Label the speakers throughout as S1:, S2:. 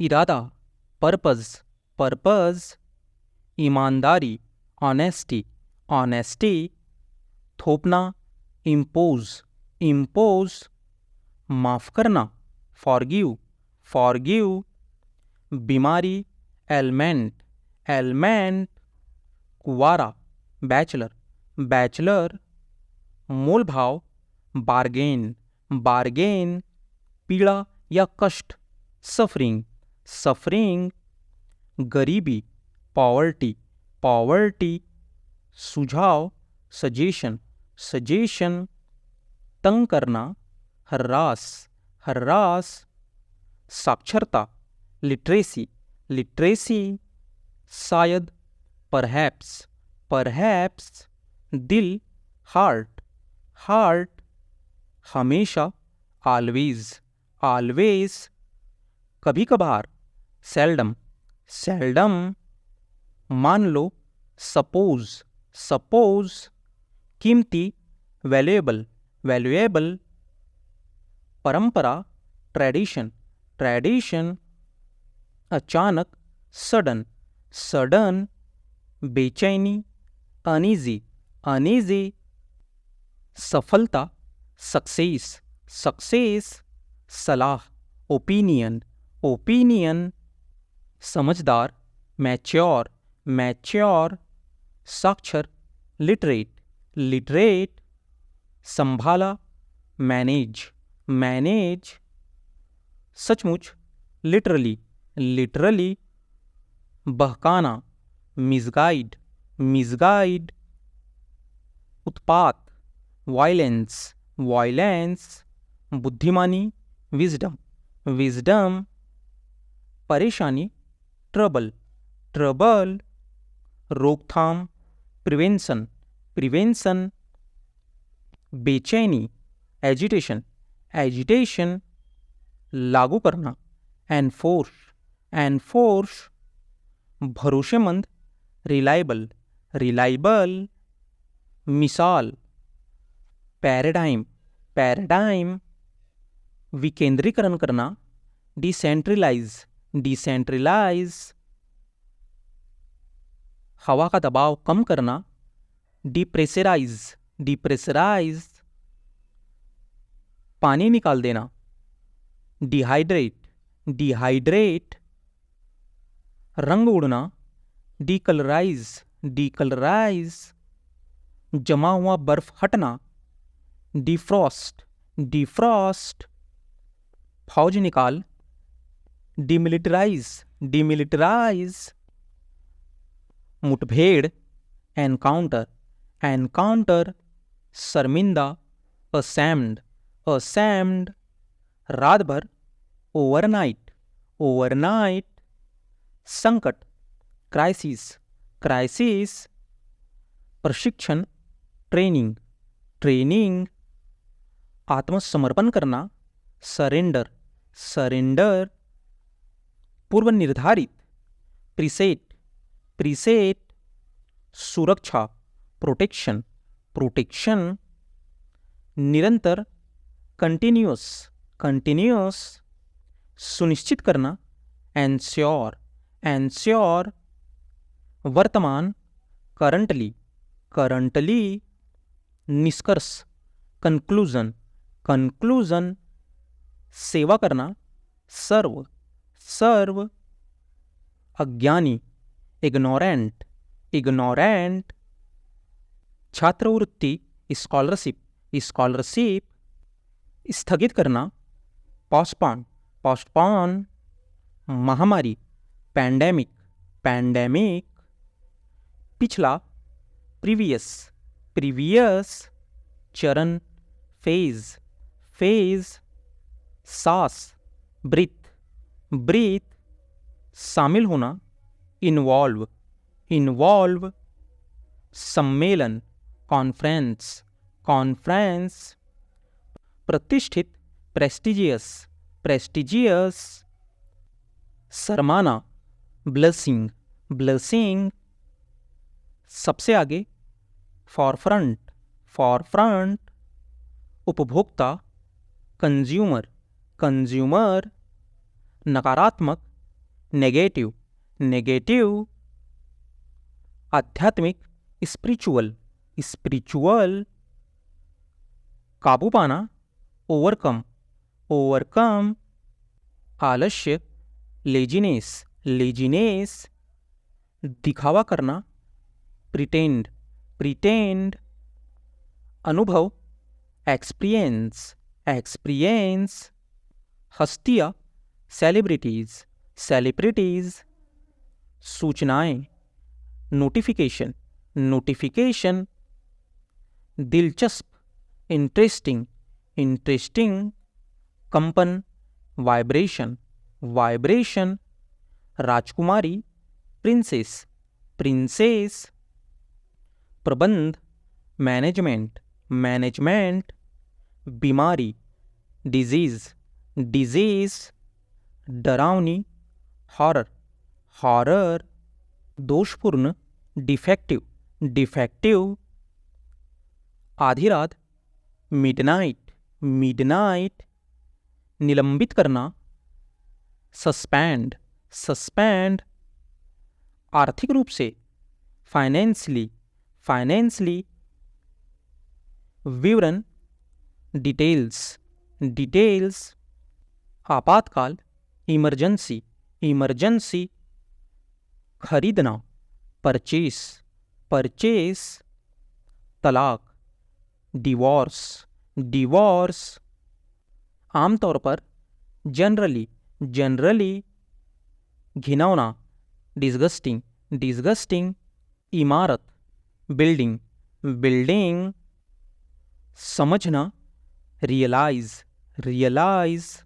S1: इरादा, purpose, purpose, ईमानदारी, honesty, honesty, थोपना, impose, impose, माफ़ करना, फॉरगिव, फॉरगिव, बीमारी, एलमेंट, एलमेंट, कुंवारा, बैचलर, बैचलर, मोल भाव, बार्गेन, बार्गेन, पीड़ा या कष्ट, सफरिंग, सफरिंग, गरीबी, पॉवर्टी, पॉवर्टी, सुझाव, सजेशन, सजेशन, तंग करना, हर्रास, हर्रास, साक्षरता, लिटरेसी, लिटरेसी, शायद, परहैप्स, परहैप्स, दिल, हार्ट, हार्ट, हमेशा, ऑलवेज, ऑलवेज, कभी कभार, सेल्डम, सेल्डम, मान लो, सपोज, सपोज, कीमती, वैल्यूएबल, वैल्यूएबल, परंपरा, ट्रेडिशन, ट्रेडिशन, अचानक, सडन, सडन, बेचैनी, अनईजी, अनईजी, सफलता, सक्सेस, सक्सेस, सलाह, ओपिनियन, ओपिनियन, समझदार, मैच्योर, मैच्योर, साक्षर, लिटरेट, लिटरेट, संभाला, मैनेज, मैनेज, सचमुच, लिटरली, लिटरली, बहकाना, मिसगाइड, मिसगाइड, उत्पात, वायलेंस, वायलेंस, बुद्धिमानी, विजडम, विजडम, परेशानी, ट्रबल, ट्रबल, रोकथाम, प्रिवेंशन, प्रिवेंशन, बेचैनी, एजिटेशन, एजिटेशन, लागू करना, एनफोर्स, एनफोर्स, भरोसेमंद, रिलायबल, रिलायबल, मिसाल, पैराडाइम, पैराडाइम, विकेंद्रीकरण करना, डिसेंट्रलाइज, डिसेंट्रलाइज, हवा का दबाव कम करना, डिप्रेशराइज, डिप्रेशराइज, पानी निकाल देना, डिहाइड्रेट, डिहाइड्रेट, रंग उड़ना, डीकलराइज, डीकलराइज, जमा हुआ बर्फ हटना, डिफ्रॉस्ट, डिफ्रॉस्ट, फौज निकाल, डिमिलिटराइज, डिमिलिटराइज, मुठभेड़, एनकाउंटर, एनकाउंटर, शर्मिंदा, असैम्ड, असैम्ड, रात भर, ओवरनाइट, ओवरनाइट, संकट, क्राइसिस, क्राइसिस, प्रशिक्षण, ट्रेनिंग, ट्रेनिंग, आत्मसमर्पण करना, सरेंडर, सरेंडर, पूर्व निर्धारित, प्रीसेट, प्रीसेट, सुरक्षा, प्रोटेक्शन, प्रोटेक्शन, निरंतर, कंटिन्यूअस, कंटिन्यूअस, सुनिश्चित करना, एंश्योर, एंश्योर, वर्तमान, करंटली, करंटली, निष्कर्ष, कंक्लूजन, कंक्लूजन, सेवा करना, सर्व, सर्व, अज्ञानी, इग्नोरेंट, इग्नोरेंट, छात्रवृत्ति, स्कॉलरशिप, स्कॉलरशिप, स्थगित करना, पोस्टपोन, पोस्टपोन, महामारी, पैंडेमिक, पैंडेमिक, पिछला, प्रीवियस, प्रीवियस, चरण, फेज, फेज, सांस, ब्रीथ, ब्रीथ, शामिल होना, इन्वॉल्व, इन्वॉल्व, सम्मेलन, कॉन्फ्रेंस, कॉन्फ्रेंस, प्रतिष्ठित, प्रेस्टिजियस, प्रेस्टिजियस, शर्माना, ब्लेसिंग, ब्लेसिंग, सबसे आगे, फॉरफ्रंट, फॉरफ्रंट, उपभोक्ता, कंज्यूमर, कंज्यूमर, नकारात्मक, नेगेटिव, नेगेटिव। आध्यात्मिक, स्पिरिचुअल, स्पिरिचुअल। काबू पाना, ओवरकम, ओवरकम। आलस्य, लेजीनेस, लेजीनेस। दिखावा करना, प्रिटेंड, प्रिटेंड। अनुभव, एक्सपीरियंस, एक्सपीरियंस। हस्तियाँ, सेलिब्रिटीज, सेलिब्रिटीज। सूचनाएं, नोटिफिकेशन, नोटिफिकेशन। दिलचस्प, इंटरेस्टिंग, इंटरेस्टिंग। कंपन, वाइब्रेशन, वाइब्रेशन। राजकुमारी, प्रिंसेस, प्रिंसेस। प्रबंध, मैनेजमेंट, मैनेजमेंट। बीमारी, डिजीज, डिजीज। डरावनी, हॉरर, हॉरर। दोषपूर्ण, डिफेक्टिव, डिफेक्टिव। आधी रात, मिडनाइट, मिडनाइट। निलंबित करना, सस्पेंड, सस्पेंड। आर्थिक रूप से, फाइनेंशियली, फाइनेंशियली। विवरण, डिटेल्स, डिटेल्स। आपातकाल, इमरजेंसी, इमरजेंसी। खरीदना, परचेस, परचेस। तलाक, डिवोर्स, डिवोर्स। आमतौर पर, जनरली, जनरली। घिनौना, डिस्गस्टिंग, डिस्गस्टिंग। इमारत, बिल्डिंग, बिल्डिंग। समझना, रियलाइज, रियलाइज।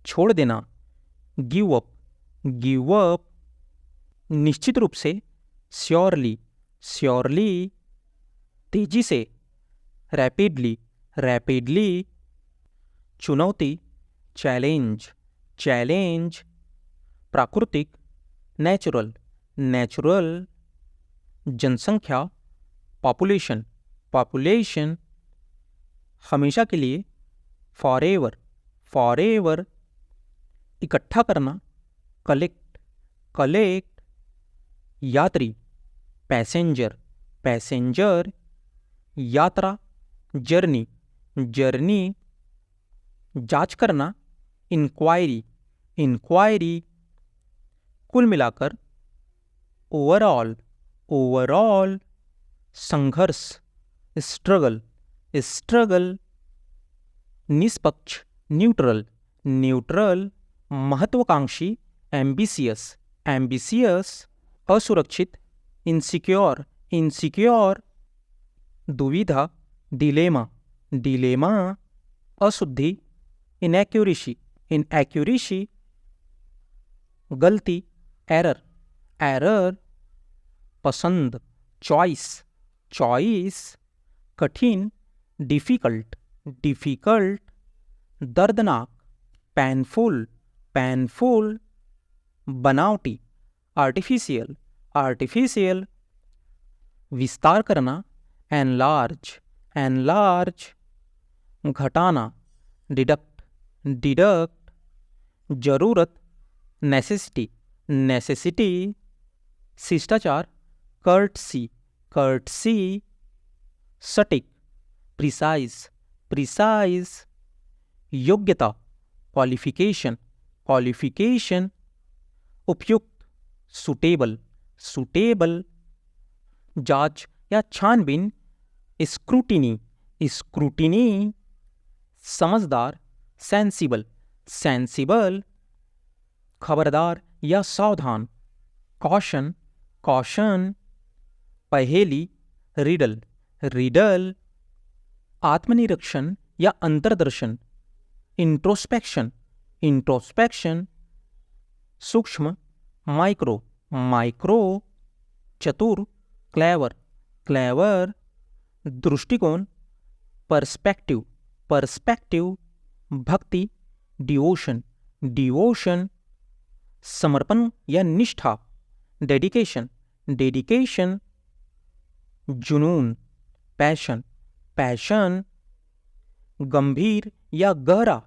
S1: छोड़ देना, गिव अप, गिव अप। निश्चित रूप से, श्योरली, श्योरली। तेजी से, रैपिडली, रैपिडली। चुनौती, चैलेंज, चैलेंज। प्राकृतिक, नेचुरल, नेचुरल। जनसंख्या, पॉपुलेशन, पॉपुलेशन। हमेशा के लिए, फॉरएवर, फॉरएवर। इकट्ठा करना, कलेक्ट, कलेक्ट। यात्री, पैसेंजर, पैसेंजर। यात्रा, जर्नी, जर्नी। जांच करना, इंक्वायरी, इंक्वायरी। कुल मिलाकर, ओवरऑल, ओवरऑल। संघर्ष, स्ट्रगल, स्ट्रगल। निष्पक्ष, न्यूट्रल, न्यूट्रल। महत्वाकांक्षी, एम्बिशियस, एम्बिशियस। असुरक्षित, इनसिक्योर, इनसिक्योर। दुविधा, डिलेमा, डिलेमा। अशुद्धि, इनएक्यूरेसी, इनएक्यूरेसी। गलती, एरर, एरर। पसंद, चॉइस, चॉइस। कठिन, डिफिकल्ट, डिफिकल्ट। दर्दनाक, पेनफुल, पेनफुल। बनावटी, आर्टिफिशियल, आर्टिफिशियल। विस्तार करना, एनलार्ज, एनलार्ज। घटाना, डिडक्ट, डिडक्ट। जरूरत, नेसेसिटी, नेसेसिटी। शिष्टाचार, कर्टसी, कर्टसी। सटीक, प्रिसाइज, प्रिसाइज। योग्यता, क्वालिफिकेशन, क्वालिफिकेशन। उपयुक्त, सुटेबल, सुटेबल। जांच या छानबीन, स्क्रूटिनी, स्क्रूटिनी। समझदार, सेंसिबल, सेंसिबल। खबरदार या सावधान, कॉशन, कॉशन। पहेली, रिडल, रिडल। आत्मनिरीक्षण या अंतर्दर्शन, इंट्रोस्पेक्शन, इंट्रोस्पेक्शन। सूक्ष्म, माइक्रो, माइक्रो। चतुर, क्लेवर, क्लेवर। दृष्टिकोण, पर्सपेक्टिव, पर्सपेक्टिव। भक्ति, डिवोशन, डिवोशन। समर्पण या निष्ठा, डेडिकेशन, डेडिकेशन। जुनून, पैशन, पैशन। गंभीर या गहरा,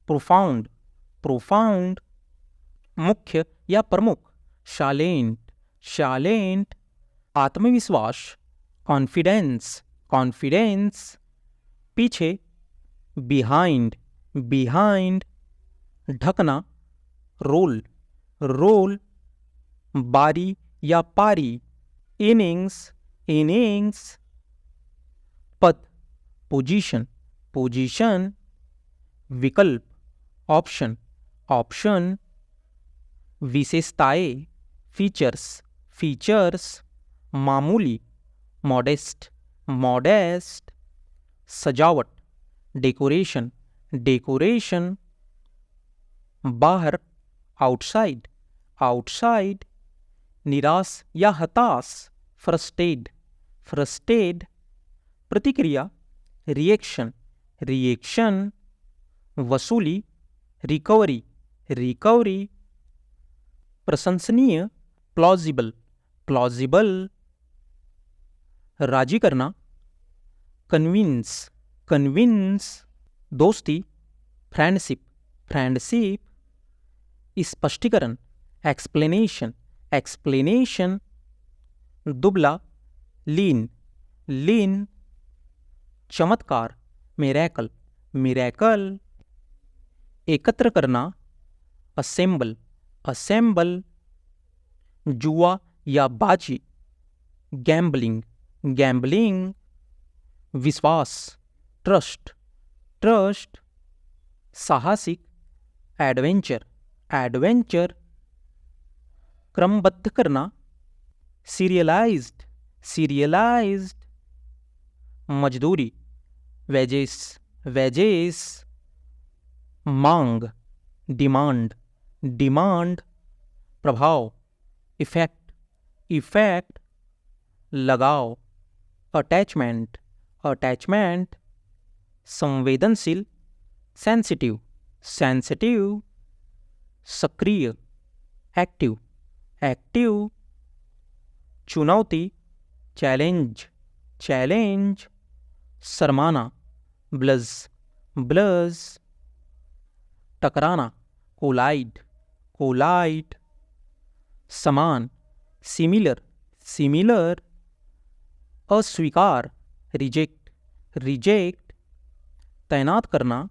S1: प्रोफाउंड, प्रोफाउंड। मुख्य या प्रमुख, शालेंट, शालेंट। आत्मविश्वास, कॉन्फिडेंस, कॉन्फिडेंस। पीछे, बिहाइंड, बिहाइंड। ढकना, रोल, रोल। बारी या पारी, इनिंग्स, इनिंग्स। पद, पोजीशन, पोजीशन। विकल्प, ऑप्शन, ऑप्शन। विशेषताएं, फीचर्स, फीचर्स। मामूली, मॉडेस्ट, मॉडेस्ट। सजावट, डेकोरेशन, डेकोरेशन। बाहर, आउटसाइड, आउटसाइड। निराश या हताश, फ्रस्ट्रेटेड, फ्रस्ट्रेटेड। प्रतिक्रिया, रिएक्शन, रिएक्शन। वसूली, रिकवरी, रिकवरी। प्रशंसनीय, प्लॉजिबल, प्लॉजिबल। राजी करना, कन्विंस, कन्विंस। दोस्ती, फ्रेंडशिप, फ्रेंडशिप। स्पष्टीकरण, एक्सप्लेनेशन, एक्सप्लेनेशन। दुबला, लीन, लीन। चमत्कार, मिरेकल, मिरेकल। एकत्र करना, असेंबल, असेंबल। जुआ या बाजी, गैम्बलिंग, गैम्बलिंग। विश्वास, ट्रस्ट, ट्रस्ट। साहसिक, एडवेंचर, एडवेंचर। क्रमबद्ध करना, सीरियलाइज्ड, सीरियलाइज्ड। मजदूरी, वेजेस, वेजेस। मांग, डिमांड, डिमांड। प्रभाव, इफेक्ट, इफेक्ट। लगाव, अटैचमेंट, अटैचमेंट। संवेदनशील, सेंसिटिव, सेंसिटिव। सक्रिय, एक्टिव, एक्टिव। चुनौती, चैलेंज, चैलेंज। शर्माना, ब्लज, ब्लज। टकराना, कोलाइड, कोलाइड। समान, सिमिलर, सिमिलर। अस्वीकार, रिजेक्ट, रिजेक्ट। तैनात करना,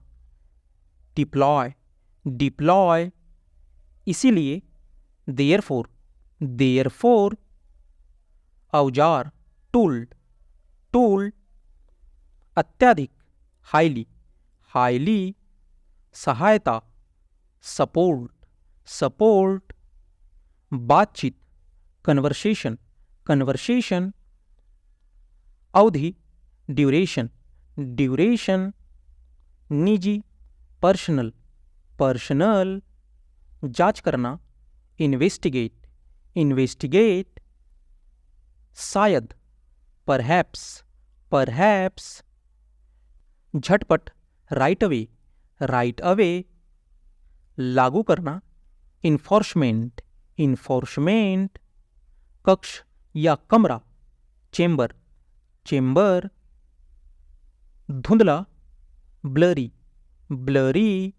S1: डिप्लॉय, डिप्लॉय। इसीलिए, देयरफॉर, देयरफॉर। औजार, टूल, टूल। अत्यधिक, हाईली, हाईली। सहायता, सपोर्ट, सपोर्ट। बातचीत, कन्वर्सेशन, कन्वर्सेशन। अवधि, ड्यूरेशन, ड्यूरेशन। निजी, पर्सनल, पर्सनल। जांच करना, इन्वेस्टिगेट, इन्वेस्टिगेट। शायद, परहैप्स, परहैप्स। झटपट, राइट अवे, राइट अवे। लागू करना, इन्फोर्समेंट, इन्फोर्समेंट। कक्ष या कमरा, चेंबर, चेंबर। धुंधला, ब्लरी, ब्लरी।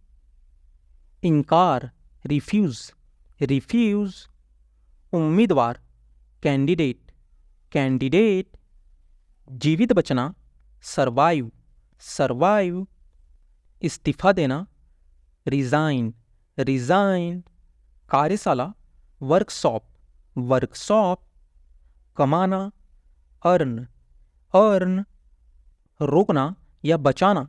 S1: इनकार, रिफ्यूज, रिफ्यूज। उम्मीदवार, कैंडिडेट, कैंडिडेट। जीवित बचना, सरवाइव, सरवाइव। इस्तीफा देना, रिजाइन, रिजाइन। कार्यशाला, वर्कशॉप, वर्कशॉप। कमाना, अर्न, अर्न। रोकना या बचाना,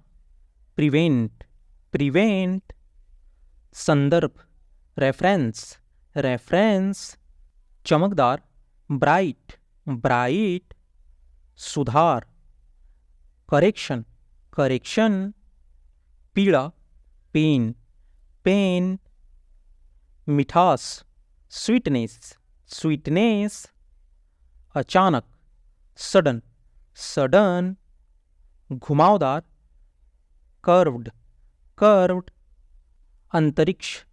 S1: प्रिवेंट, प्रिवेंट। संदर्भ, रेफरेंस, रेफरेंस। चमकदार, ब्राइट, ब्राइट। सुधार, करेक्शन, करेक्शन। पीड़ा, पेन, पेन। मिठास, स्वीटनेस, स्वीटनेस। अचानक, सडन, सडन। घुमावदार, कर्व्ड, कर्व्ड। अंतरिक्ष,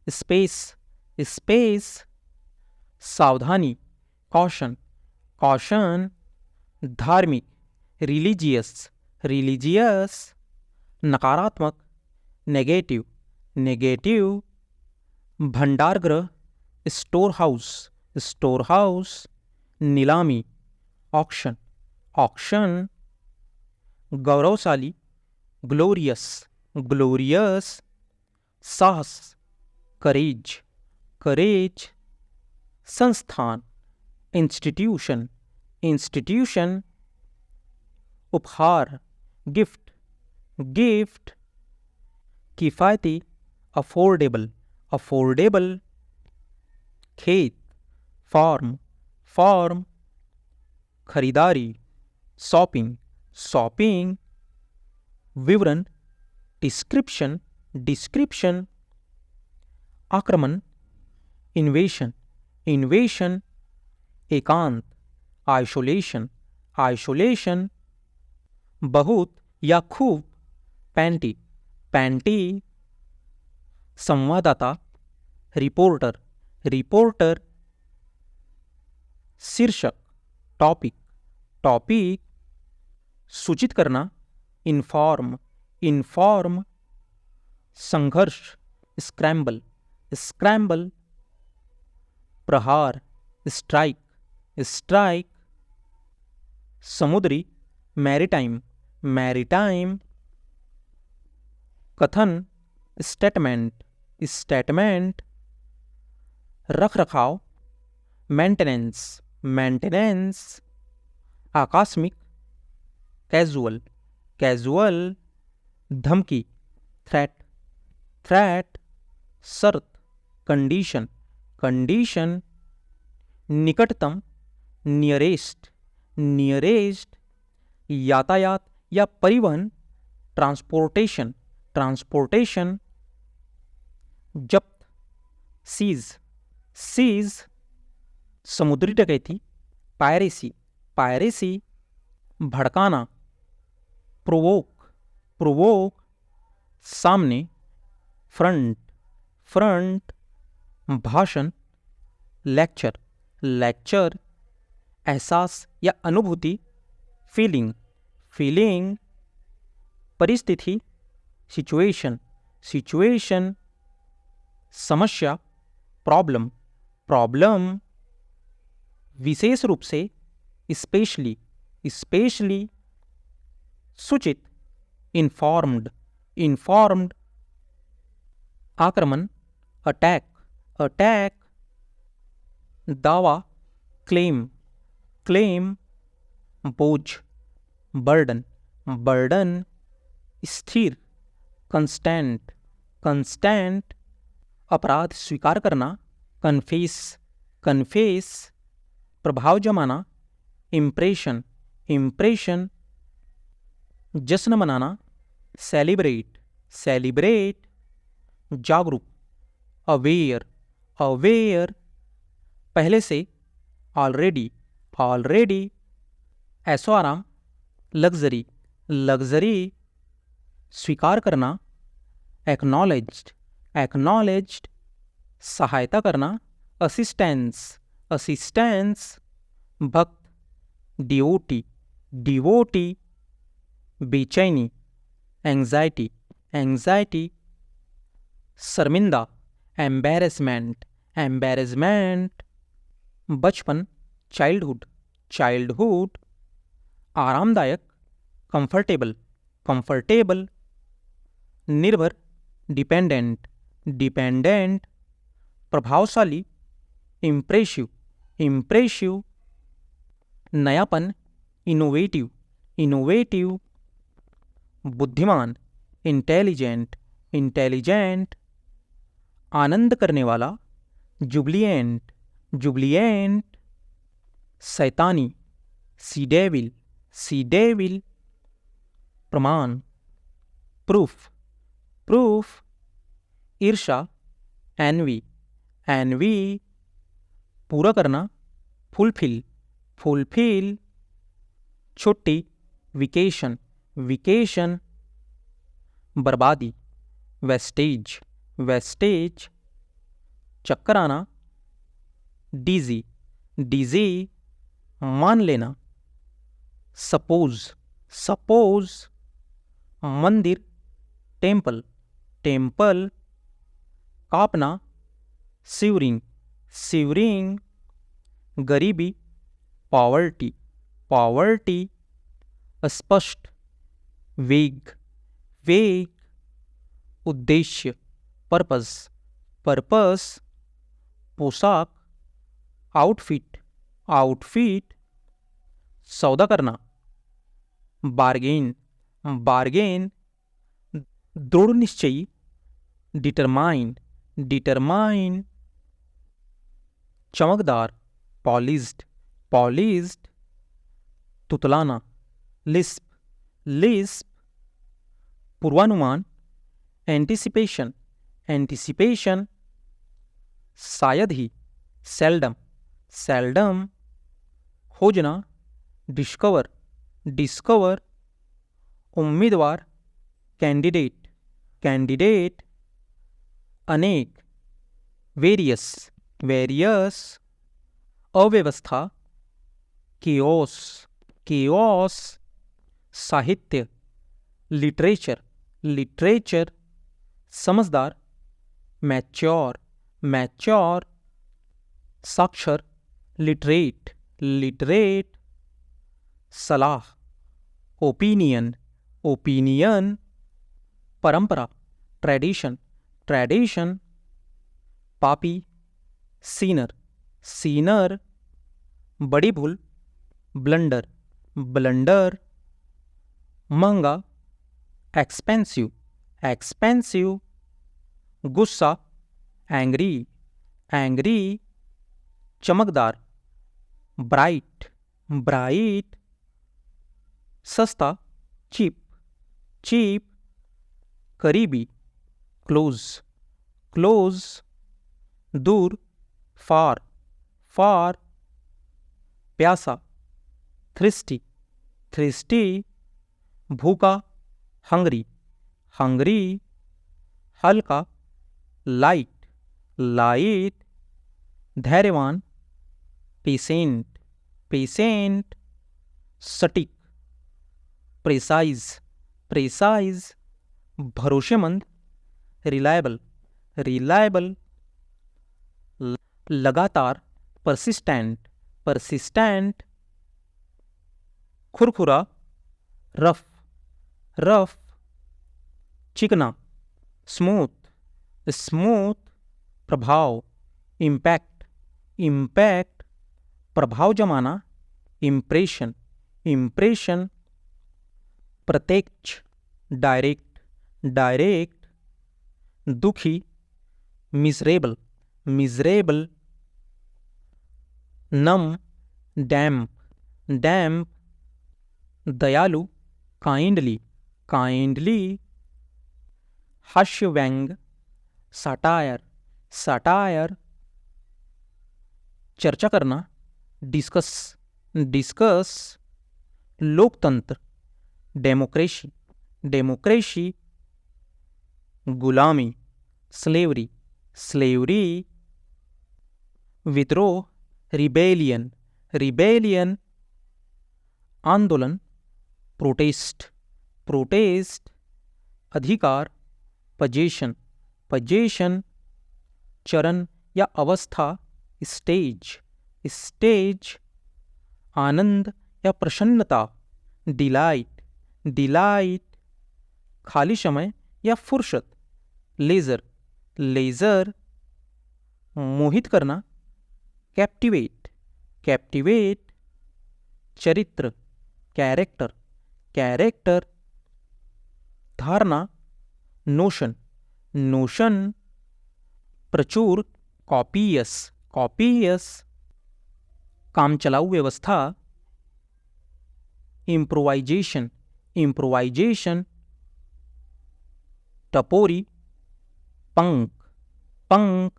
S1: स्पेस, स्पेस। सावधानी, कॉशन, कॉशन। धार्मिक, रिलीजियस, रिलीजियस। नकारात्मक, नेगेटिव, नेगेटिव। भंडारगृह, स्टोर हाउस, स्टोर हाउस, नीलामी, ऑक्शन, ऑक्शन, गौरवशाली, ग्लोरियस, ग्लोरियस, साहस, करेज, करेज, संस्थान, इंस्टीट्यूशन, इंस्टीट्यूशन, उपहार, गिफ्ट, गिफ्ट, किफ़ायती, अफोर्डेबल, अफोर्डेबल, खेत, फार्म, फार्म, खरीदारी, शॉपिंग, शॉपिंग, विवरण, डिस्क्रिप्शन, डिस्क्रिप्शन, आक्रमण, इन्वेशन, इन्वेशन, एकांत, आइसोलेशन, आइसोलेशन, बहुत या खूब, पैंटी, पैंटी, संवाददाता, रिपोर्टर, रिपोर्टर, शीर्षक, टॉपिक, टॉपिक, सूचित करना, इन्फॉर्म, इन्फॉर्म, संघर्ष, स्क्रैम्बल, स्क्रैम्बल, प्रहार, स्ट्राइक, स्ट्राइक, समुद्री, मैरीटाइम, मैरीटाइम, कथन, स्टेटमेंट, स्टेटमेंट, रख रखाव, मेंटेनेंस, मेंटेनेंस, आकस्मिक, कैजुअल, कैजुअल, धमकी, थ्रेट, थ्रेट, शर्त, कंडीशन, कंडीशन, निकटतम, नियरेस्ट, नियरेस्ट, यातायात या परिवहन, ट्रांसपोर्टेशन, ट्रांसपोर्टेशन, जब्त, सीज, सीज, समुद्री डकैती, पायरेसी, पायरेसी, भड़काना, प्रोवोक, प्रोवोक, सामने, फ्रंट, फ्रंट, भाषण, लेक्चर, लेक्चर, एहसास या अनुभूति, फीलिंग, फीलिंग, परिस्थिति, सिचुएशन, सिचुएशन, समस्या, प्रॉब्लम, प्रॉब्लम, विशेष रूप से, स्पेशली, स्पेशली, सूचित, इन्फॉर्म्ड, इन्फॉर्म्ड, आक्रमण, अटैक, अटैक, दावा, क्लेम, क्लेम, बोझ, बर्डन, बर्डन, स्थिर, कंस्टेंट, कंस्टेंट, अपराध स्वीकार करना, कन्फेस, कन्फेस, प्रभाव जमाना, इम्प्रेशन, इम्प्रेशन, जश्न मनाना, सेलिब्रेट, सेलिब्रेट, जागरूक, अवेयर, अवेयर, पहले से, ऑलरेडी, ऑलरेडी, ऐशो आराम, लग्जरी, लग्जरी, स्वीकार करना, एक्नॉलेज्ड, एक्नॉलेज्ड, सहायता करना, असिस्टेंस, असिस्टेंस, भक्त, डिवोटी, डिवोटी, बेचैनी, एंजाइटी, एंजाइटी, शर्मिंदा, एम्बेरसमेंट, एम्बेरसमेंट, बचपन, चाइल्डहुड, चाइल्डहुड, आरामदायक, कंफर्टेबल, कंफर्टेबल, निर्भर, डिपेंडेंट, डिपेंडेंट, प्रभावशाली, इम्प्रेसिव, इम्प्रेसिव, नयापन, इनोवेटिव, इनोवेटिव, बुद्धिमान, इंटेलिजेंट, इंटेलिजेंट, आनंद करने वाला, जुबलिएंट, जुबलिएंट, शैतानी, सीडेविल, सीडेविल, प्रमाण, प्रूफ, प्रूफ, ईर्षा, एनवी, एनवी, पूरा करना, फुलफिल, फुलफिल, छुट्टी, विकेशन, विकेशन, बर्बादी, वेस्टेज, वेस्टेज, चक्कर आना, डीजी, डीजी, मान लेना, सपोज, सपोज, मंदिर, टेम्पल, टेम्पल, कांपना, शिवरिंग शिवरिंग, गरीबी पॉवर्टी पॉवर्टी, अस्पष्ट वेग वेग, उद्देश्य पर्पस पर्पस, पोशाक आउटफिट आउटफिट, सौदा करना बार्गेन बार्गेन, दृढ़ निश्चयी डिटरमाइन डिटरमाइन, चमकदार पॉलिस्ड पॉलिस्ड, तुतलाना लिस्प लिस्प, पूर्वानुमान एंटिसिपेशन एंटिसिपेशन, शायद ही सेल्डम सेल्डम, खोजना डिस्कवर डिस्कवर, उम्मीदवार कैंडिडेट कैंडिडेट, अनेक वेरियस वेरियस, अव्यवस्था केओस केओस, साहित्य लिटरेचर लिटरेचर, समझदार मैच्योर मैच्योर, साक्षर लिटरेट लिटरेट, सलाह ओपिनियन ओपिनियन, परंपरा ट्रेडिशन ट्रेडिशन, पापी सीनर सीनर, बड़ी भूल ब्लंडर ब्लंडर, महंगा एक्सपेंसिव एक्सपेंसिव, गुस्सा एंग्री एंग्री, चमकदार ब्राइट ब्राइट, सस्ता चीप चीप, करीबी क्लोज क्लोज, दूर फार फार, प्यासा थ्रिस्टी थ्रिस्टी, भूखा हंगरी हंगरी, हल्का लाइट लाइट, धैर्यवान पेशेंट पेशेंट, सटीक प्रिसाइज प्रिसाइज, भरोसेमंद रिलायबल रिलायबल, लगातार परसिस्टेंट परसिस्टेंट, खुरखुरा रफ रफ, चिकना स्मूथ स्मूथ, प्रभाव इम्पैक्ट इम्पैक्ट, प्रभाव जमाना इम्प्रेशन इम्प्रेशन, प्रत्यक्ष डायरेक्ट डायरेक्ट, दुखी मिजरेबल मिजरेबल, नम डैम्प डैम्प, दयालु काइंडली काइंडली, हास्य व्यंग साटायर साटायर, चर्चा करना डिस्कस डिस्कस, लोकतंत्र डेमोक्रेसी डेमोक्रेसी, गुलामी स्लेवरी स्लेवरी, विद्रोह रिबेलियन रिबेलियन, आंदोलन प्रोटेस्ट प्रोटेस्ट, अधिकार पजेशन पजेशन, चरण या अवस्था स्टेज स्टेज, आनंद या प्रसन्नता डिलाइट डिलाइट, खाली समय या फुर्सत लेजर लेजर, मोहित करना कैप्टिवेट कैप्टिवेट, चरित्र कैरेक्टर कैरेक्टर, धारणा नोशन नोशन, प्रचुर कॉपियस कॉपियस, कामचलाऊ व्यवस्था इम्प्रोवाइजेशन इम्प्रोवाइजेशन, टपोरी पंक पंक,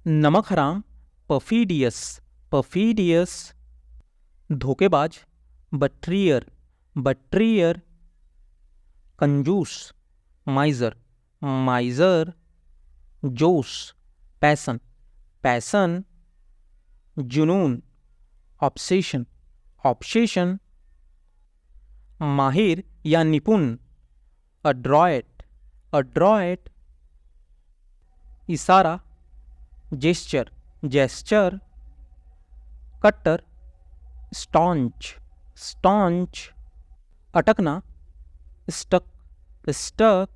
S1: नमक हराम पफीडियस पफीडियस, धोखेबाज बट्रियर बट्रियर, कंजूस माइजर माइजर, जोश पैसन पैसन, जुनून ऑब्सेशन ऑब्सेशन, माहिर या निपुण अड्रॉयट अड्रॉयट, इशारा जेस्चर जेस्चर, कट्टर स्टॉन्च स्टॉन्च, अटकना स्टक स्टक,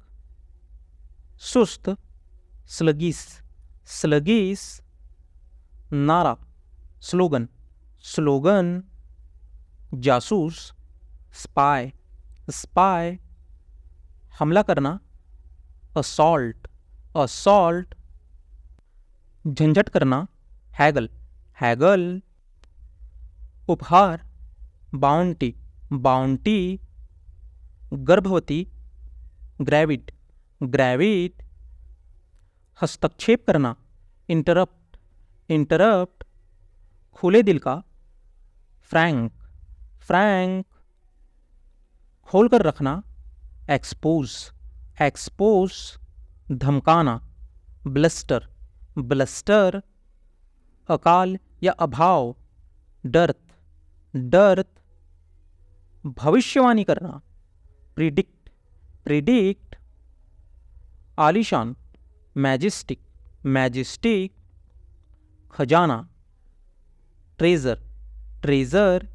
S1: सुस्त स्लगिस स्लगिस, नारा स्लोगन स्लोगन, जासूस स्पाई स्पाई, हमला करना असॉल्ट असॉल्ट, झंझट करना हैगल हैगल, उपहार बाउंटी बाउंटी, गर्भवती ग्रेविड ग्रेविड, हस्तक्षेप करना इंटरप्ट इंटरप्ट, खुले दिल का फ्रैंक फ्रैंक, खोलकर रखना एक्सपोज एक्सपोज, धमकाना ब्लस्टर ब्लस्टर, अकाल या अभाव डर्थ डर्थ, भविष्यवाणी करना प्रिडिक्ट प्रिडिक्ट, आलीशान मैजेस्टिक मैजेस्टिक, खजाना ट्रेजर ट्रेजर,